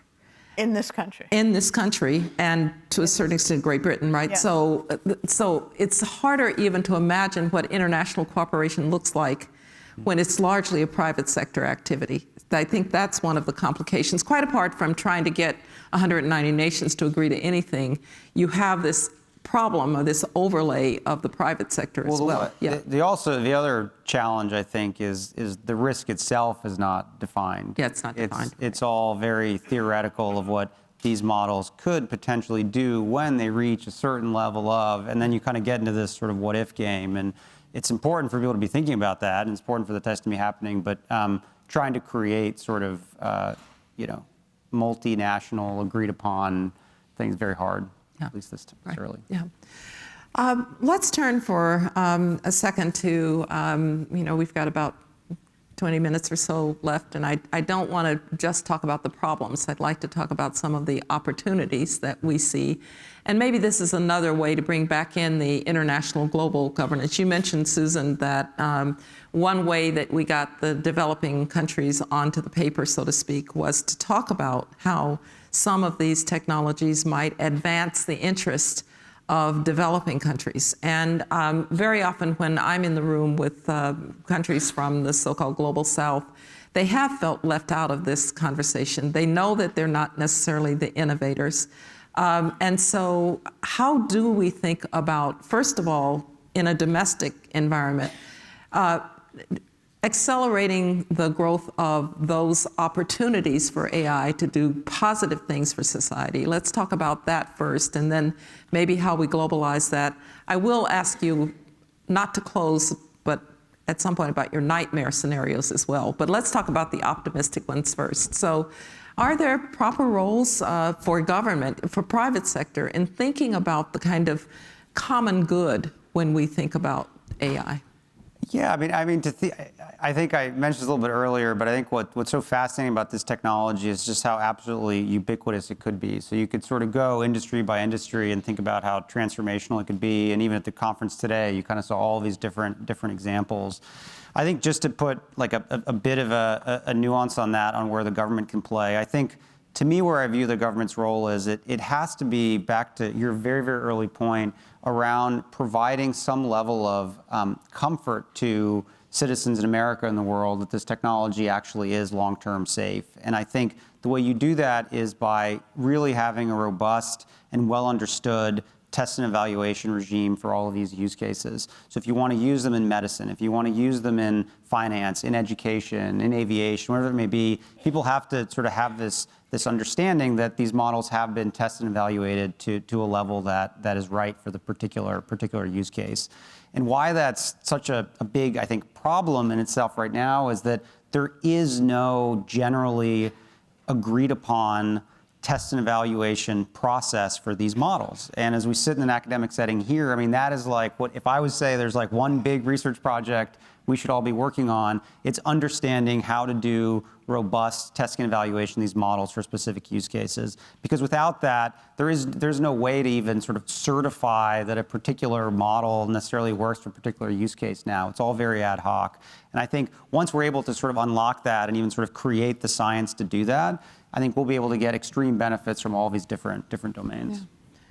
In this country. In this country, and to a certain extent, Great Britain, right? Yes. So it's harder even to imagine what international cooperation looks like when it's largely a private sector activity. I think that's one of the complications. Quite apart from trying to get 190 nations to agree to anything, you have this problem or this overlay of the private sector as well. The other challenge, I think, is the risk itself is not defined. Yeah, it's not defined. It's all very theoretical of what these models could potentially do when they reach a certain level of, and then you kind of get into this sort of what if game. And it's important for people to be thinking about that, and it's important for the test to be happening, but trying to create sort of, multinational, agreed upon things very hard. At least this early. Yeah. Let's turn for a second to, we've got about 20 minutes or so left, and I don't want to just talk about the problems. I'd like to talk about some of the opportunities that we see. And maybe this is another way to bring back in the international global governance. You mentioned, Susan, that one way that we got the developing countries onto the paper, so to speak, was to talk about how some of these technologies might advance the interest of developing countries. And very often when I'm in the room with countries from the so-called global south, they have felt left out of this conversation. They know that they're not necessarily the innovators. And so how do we think about, first of all, in a domestic environment, accelerating the growth of those opportunities for AI to do positive things for society? Let's talk about that first, and then maybe how we globalize that. I will ask you not to close, but at some point about your nightmare scenarios as well. But let's talk about the optimistic ones first. So are there proper roles for government, for private sector, in thinking about the kind of common good when we think about AI? Yeah, I think I mentioned this a little bit earlier, but I think what's so fascinating about this technology is just how absolutely ubiquitous it could be. So you could sort of go industry by industry and think about how transformational it could be. And even at the conference today, you kind of saw all these different examples. I think just to put like a bit of a nuance on that, on where the government can play, I think to me where I view the government's role is it has to be, back to your very, very early point, around providing some level of comfort to citizens in America and the world that this technology actually is long-term safe. And I think the way you do that is by really having a robust and well-understood test and evaluation regime for all of these use cases. So if you want to use them in medicine, if you want to use them in finance, in education, in aviation, whatever it may be, people have to sort of have this understanding that these models have been tested and evaluated to a level that is right for the particular use case. And why that's such a big, I think, problem in itself right now is that there is no generally agreed upon test and evaluation process for these models. And as we sit in an academic setting here, I mean, that is like what, if I would say there's like one big research project we should all be working on, it's understanding how to do robust testing and evaluation of these models for specific use cases. Because without that, there's no way to even sort of certify that a particular model necessarily works for a particular use case now. It's all very ad hoc. And I think once we're able to sort of unlock that and even sort of create the science to do that, I think we'll be able to get extreme benefits from all these different domains.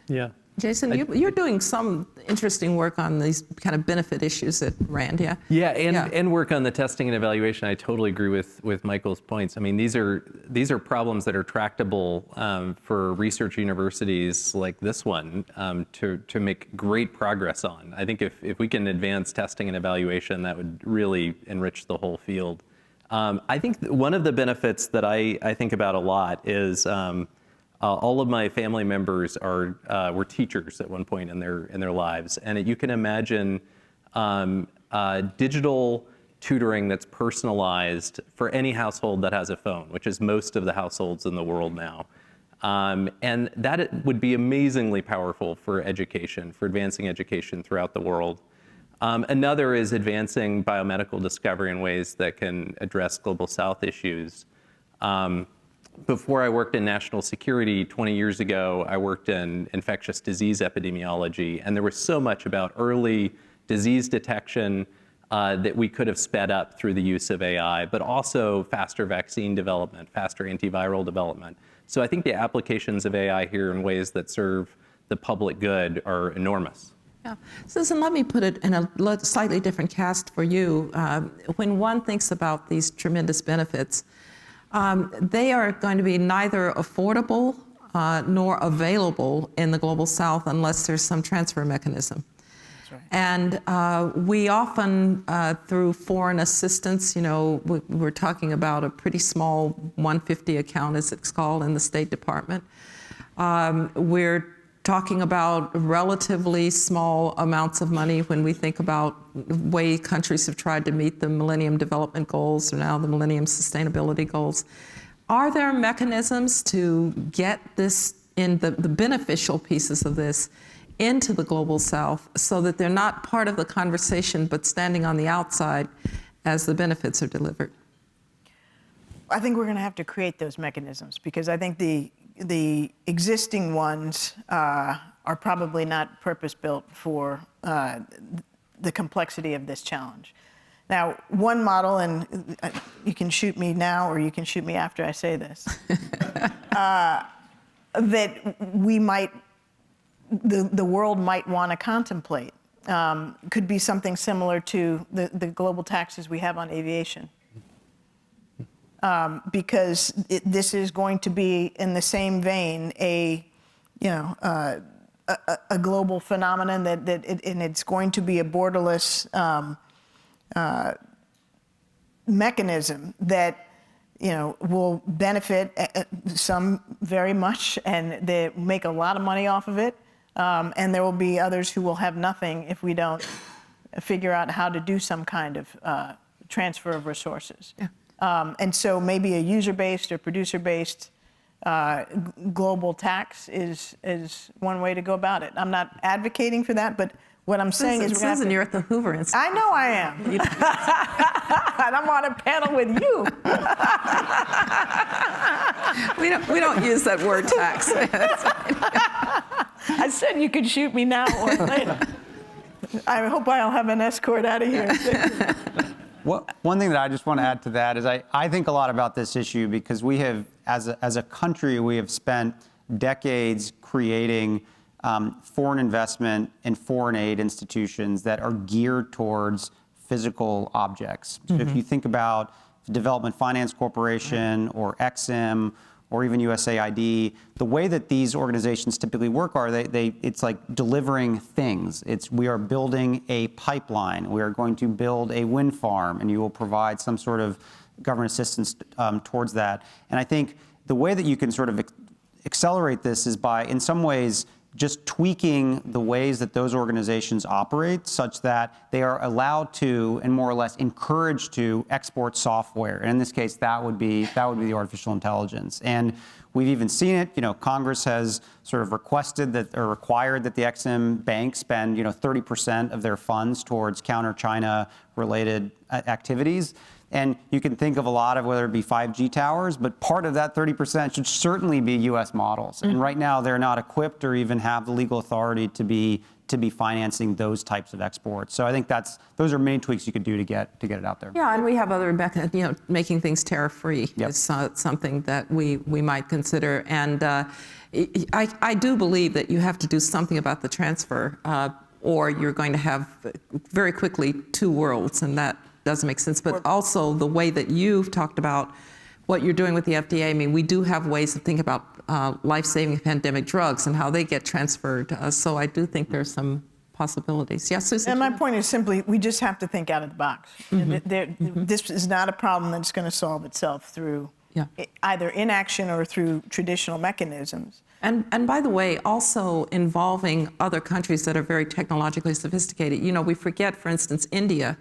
Yeah. Jason, you're doing some interesting work on these kind of benefit issues at RAND, yeah? Yeah, and work on the testing and evaluation. I totally agree with Michael's points. I mean, these are problems that are tractable for research universities like this one to make great progress on. I think if we can advance testing and evaluation, that would really enrich the whole field. I think one of the benefits that I think about a lot is all of my family members were teachers at one point in their lives, and you can imagine digital tutoring that's personalized for any household that has a phone, which is most of the households in the world now. And that would be amazingly powerful for education, for advancing education throughout the world. Another is advancing biomedical discovery in ways that can address Global South issues. Before I worked in national security 20 years ago, I worked in infectious disease epidemiology, and there was so much about early disease detection that we could have sped up through the use of AI, but also faster vaccine development, faster antiviral development. So I think the applications of AI here in ways that serve the public good are enormous. Yeah. Susan, let me put it in a slightly different cast for you. When one thinks about these tremendous benefits, they are going to be neither affordable nor available in the Global South unless there's some transfer mechanism. That's right. And we often, through foreign assistance, we're talking about a pretty small 150 account, as it's called, in the State Department. We're talking about relatively small amounts of money when we think about the way countries have tried to meet the Millennium Development Goals or now the Millennium Sustainability Goals. Are there mechanisms to get this in the beneficial pieces of this into the Global South so that they're not part of the conversation but standing on the outside as the benefits are delivered? I think we're going to have to create those mechanisms because I think the existing ones are probably not purpose-built for the complexity of this challenge. Now, one model, and you can shoot me now or you can shoot me after I say this, that the world might want to contemplate could be something similar to the global taxes we have on aviation. Because this is going to be, in the same vein, a global phenomenon and it's going to be a borderless mechanism that will benefit some very much, and they make a lot of money off of it, and there will be others who will have nothing if we don't figure out how to do some kind of transfer of resources. Yeah. And so maybe a user-based or producer-based global tax is one way to go about it. I'm not advocating for that, but what I'm saying is we're going to have to... you're at the Hoover Institute. I know I am. And I'm on a panel with you. we don't use that word tax. I said you could shoot me now or later. I hope I'll have an escort out of here. One thing that I just want to add to that is I think a lot about this issue because we have, as a country, we have spent decades creating foreign investment and foreign aid institutions that are geared towards physical objects. So if you think about the Development Finance Corporation or EXIM or even USAID, the way that these organizations typically work are it's like delivering things. We are building a pipeline. We are going to build a wind farm, and you will provide some sort of government assistance towards that. And I think the way that you can sort of accelerate this is by, in some ways, just tweaking the ways that those organizations operate such that they are allowed to and more or less encouraged to export software. And in this case, that would be the artificial intelligence. And we've even seen it. Congress has sort of requested that or required that the Exim Bank spend 30% of their funds towards counter-China related activities. And you can think of a lot of whether it be 5G towers, but part of that 30% should certainly be U.S. models. And right now, they're not equipped or even have the legal authority to be financing those types of exports. So I think those are many tweaks you could do to get it out there. Yeah, and we have other, making things tariff-free Yep. is something that we might consider. And I do believe that you have to do something about the transfer, or you're going to have very quickly two worlds, and that doesn't make sense. But also the way that you've talked about what you're doing with the FDA. I mean, we do have ways of thinking about life-saving pandemic drugs and how they get transferred. So I do think there's some possibilities. Yes, Susan? And my point is simply, we just have to think out of the box. This is not a problem that's going to solve itself through either inaction or through traditional mechanisms. And by the way, also involving other countries that are very technologically sophisticated. We forget, for instance, India.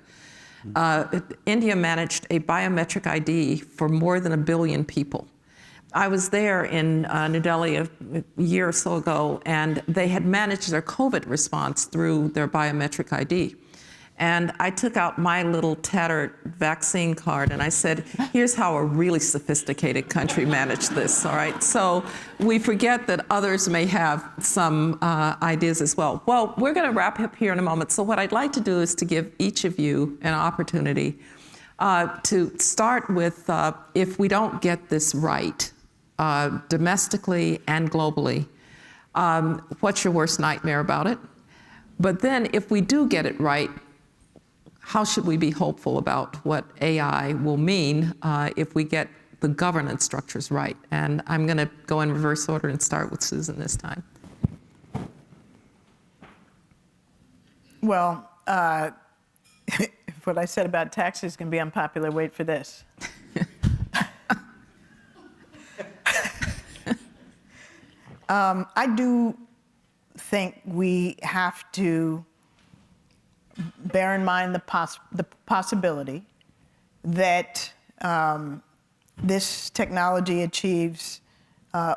India managed a biometric ID for more than 1 billion people. I was there in New Delhi a year or so ago, and they had managed their COVID response through their biometric ID. And I took out my little tattered vaccine card and I said, here's how a really sophisticated country managed this, all right? So we forget that others may have some ideas as well. Well, we're gonna wrap up here in a moment. So what I'd like to do is to give each of you an opportunity to start with, if we don't get this right, domestically and globally, what's your worst nightmare about it? But then if we do get it right, how should we be hopeful about what AI will mean if we get the governance structures right? And I'm going to go in reverse order and start with Susan this time. Well, if what I said about taxes is going to be unpopular, wait for this. I do think we have to bear in mind the possibility that this technology achieves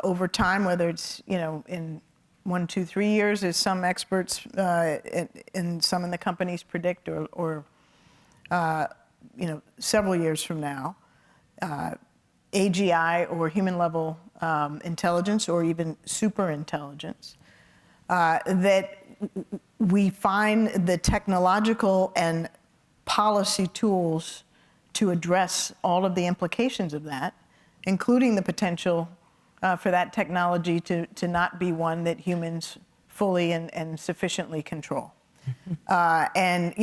over time, whether it's in 1, 2, 3 years, as some experts and some in the companies predict, or several years from now, AGI or human level intelligence or even super intelligence, that we find the technological and policy tools to address all of the implications of that, including the potential for that technology to not be one that humans fully and sufficiently control. And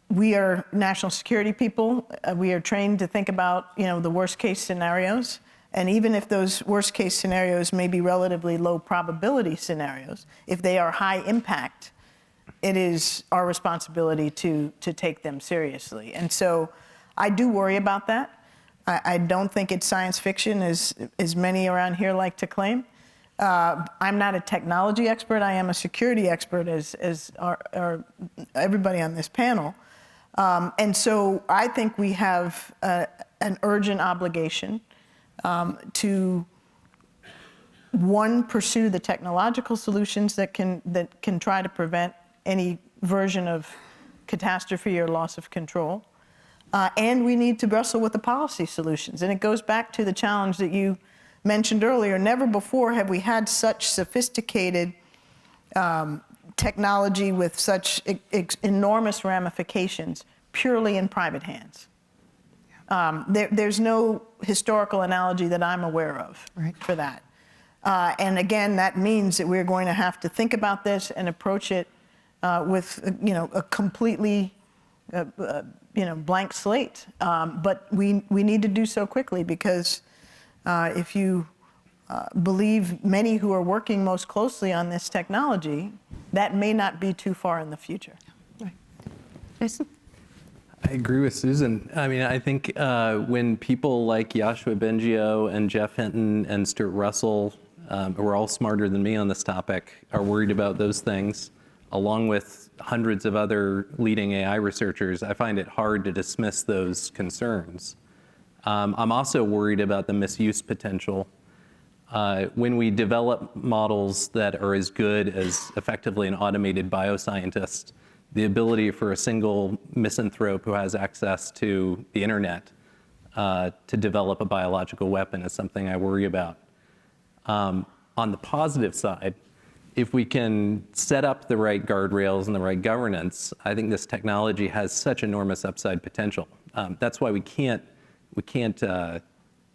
we are national security people. We are trained to think about the worst case scenarios. And even if those worst case scenarios may be relatively low probability scenarios, if they are high impact, it is our responsibility to take them seriously. And so I do worry about that. I don't think it's science fiction, as many around here like to claim. I'm not a technology expert. I am a security expert, as are everybody on this panel. And so I think we have an urgent obligation to, one, pursue the technological solutions that can try to prevent any version of catastrophe or loss of control. And we need to wrestle with the policy solutions. And it goes back to the challenge that you mentioned earlier. Never before have we had such sophisticated technology with such enormous ramifications purely in private hands. There's no historical analogy that I'm aware of for that. And again, that means that we're going to have to think about this and approach it with a completely blank slate. But we need to do so quickly, because if you believe many who are working most closely on this technology, that may not be too far in the future. Right. Jason? I agree with Susan. I mean, I think when people like Yoshua Bengio and Jeff Hinton and Stuart Russell who are all smarter than me on this topic, are worried about those things, along with hundreds of other leading AI researchers, I find it hard to dismiss those concerns. I'm also worried about the misuse potential. When we develop models that are as good as effectively an automated bioscientist, the ability for a single misanthrope who has access to the internet to develop a biological weapon is something I worry about. On the positive side, if we can set up the right guardrails and the right governance, I think this technology has such enormous upside potential. That's why we can't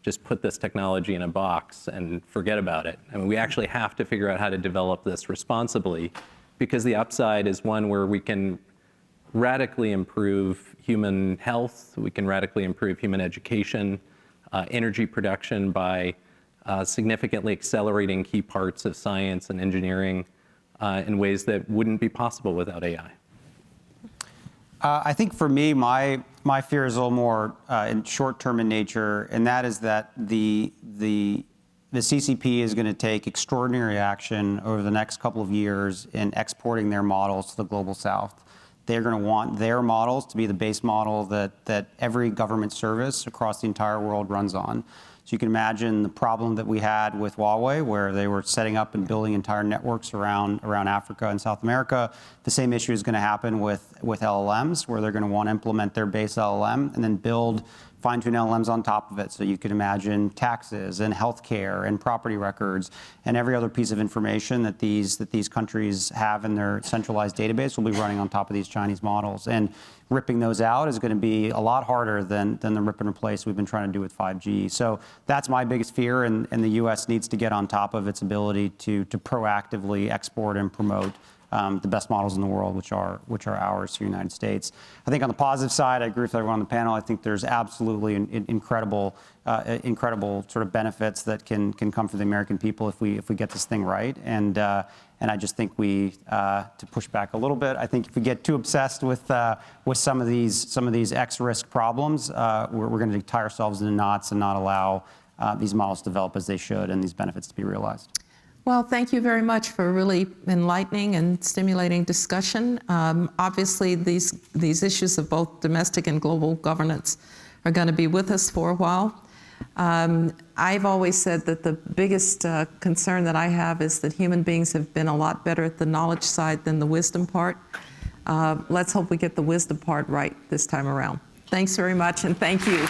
just put this technology in a box and forget about it. I mean, we actually have to figure out how to develop this responsibly, because the upside is one where we can radically improve human health, we can radically improve human education, energy production by significantly accelerating key parts of science and engineering in ways that wouldn't be possible without AI. I think for me, my fear is a little more short-term in nature, and that is that the CCP is going to take extraordinary action over the next couple of years in exporting their models to the global south. They're going to want their models to be the base model that every government service across the entire world runs on. So you can imagine the problem that we had with Huawei, where they were setting up and building entire networks around Africa and South America. The same issue is going to happen with LLMs, where they're going to want to implement their base LLM and then build fine-tune LLMs on top of it. So you could imagine taxes and healthcare and property records and every other piece of information that these countries have in their centralized database will be running on top of these Chinese models. And ripping those out is going to be a lot harder than the rip and replace we've been trying to do with 5G. So that's my biggest fear, and the U.S. needs to get on top of its ability to proactively export and promote the best models in the world, which are ours to the United States. I think on the positive side, I agree with everyone on the panel. I think there's absolutely incredible sort of benefits that can come for the American people if we get this thing right. And I just think to push back a little bit, I think if we get too obsessed with some of these X-risk problems, we're going to tie ourselves into knots and not allow these models to develop as they should and these benefits to be realized. Well, thank you very much for a really enlightening and stimulating discussion. Obviously, these issues of both domestic and global governance are going to be with us for a while. I've always said that the biggest concern that I have is that human beings have been a lot better at the knowledge side than the wisdom part. Let's hope we get the wisdom part right this time around. Thanks very much, and thank you.